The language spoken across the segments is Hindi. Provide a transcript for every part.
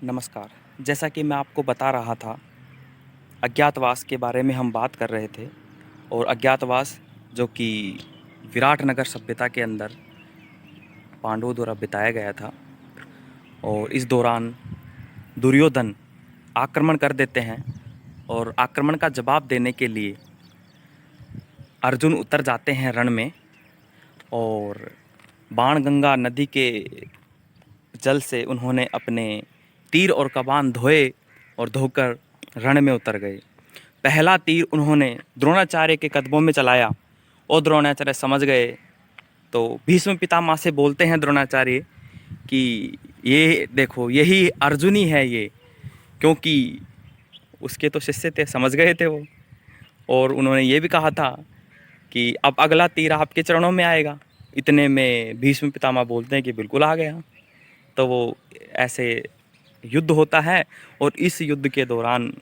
नमस्कार। जैसा कि मैं आपको बता रहा था, अज्ञातवास के बारे में हम बात कर रहे थे और अज्ञातवास जो कि विराटनगर सभ्यता के अंदर पांडवों द्वारा बिताया गया था और इस दौरान दुर्योधन आक्रमण कर देते हैं और आक्रमण का जवाब देने के लिए अर्जुन उतर जाते हैं रण में और बाणगंगा नदी के जल से उन्होंने अपने तीर और कमान धोए और धोकर रण में उतर गए। पहला तीर उन्होंने द्रोणाचार्य के कदमों में चलाया और द्रोणाचार्य समझ गए। तो भीष्म पितामह से बोलते हैं द्रोणाचार्य कि ये देखो, यही अर्जुन ही है ये, क्योंकि उसके तो शिष्य थे, समझ गए थे वो। और उन्होंने ये भी कहा था कि अब अगला तीर आपके चरणों में आएगा। इतने में भीष्म पितामह बोलते हैं कि बिल्कुल आ गया। तो वो ऐसे युद्ध होता है और इस युद्ध के दौरान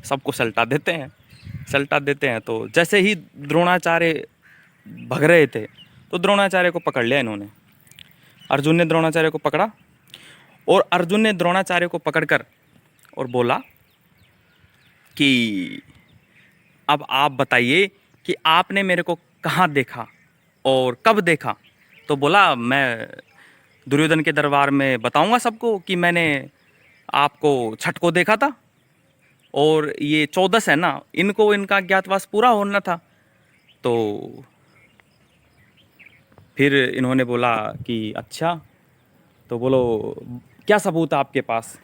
सबको सल्टा देते हैं। तो जैसे ही द्रोणाचार्य भग रहे थे तो द्रोणाचार्य को पकड़ लिया इन्होंने। अर्जुन ने द्रोणाचार्य को पकड़ा और अर्जुन ने द्रोणाचार्य को पकड़कर और बोला कि अब आप बताइए कि आपने मेरे को कहाँ देखा और कब देखा। तो बोला, मैं दुर्योधन के दरबार में बताऊंगा सबको कि मैंने आपको छठ को देखा था और ये 14 है ना, इनको इनका अज्ञातवास पूरा होना था। तो फिर इन्होंने बोला कि अच्छा, तो बोलो क्या सबूत है आपके पास,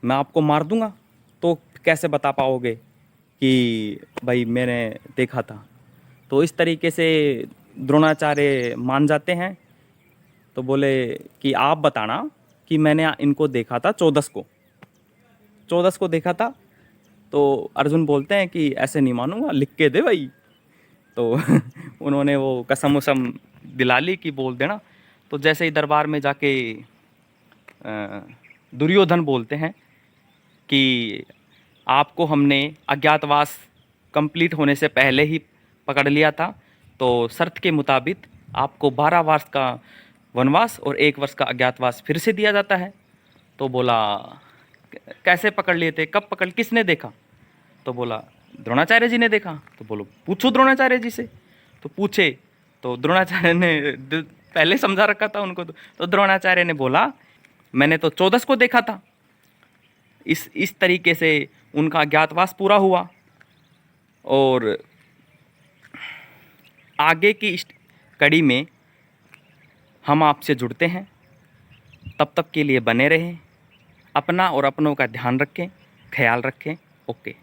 मैं आपको मार दूंगा। तो कैसे बता पाओगे कि भाई मैंने देखा था। तो इस तरीके से द्रोणाचार्य मान जाते हैं। तो बोले कि आप बताना कि मैंने इनको देखा था 14 को देखा था। तो अर्जुन बोलते हैं कि ऐसे नहीं मानूंगा, लिख के दे भाई। तो उन्होंने वो कसम वसम दिला ली कि बोल देना। तो जैसे ही दरबार में जाके दुर्योधन बोलते हैं कि आपको हमने अज्ञातवास कंप्लीट होने से पहले ही पकड़ लिया था, तो शर्त के मुताबिक आपको 12 वर्ष का वनवास और 1 वर्ष का अज्ञातवास फिर से दिया जाता है। तो बोला, कैसे पकड़ लिए थे, कब पकड़, किसने देखा। तो बोला, द्रोणाचार्य जी ने देखा। तो बोलो पूछो द्रोणाचार्य जी से। तो पूछे तो द्रोणाचार्य ने पहले समझा रखा था उनको। तो द्रोणाचार्य ने बोला, मैंने तो 14 को देखा था। इस तरीके से उनका अज्ञातवास पूरा हुआ। और आगे की इस कड़ी में हम आपसे जुड़ते हैं। तब तक के लिए बने रहें, अपना और अपनों का ध्यान रखें, ख्याल रखें। ओके।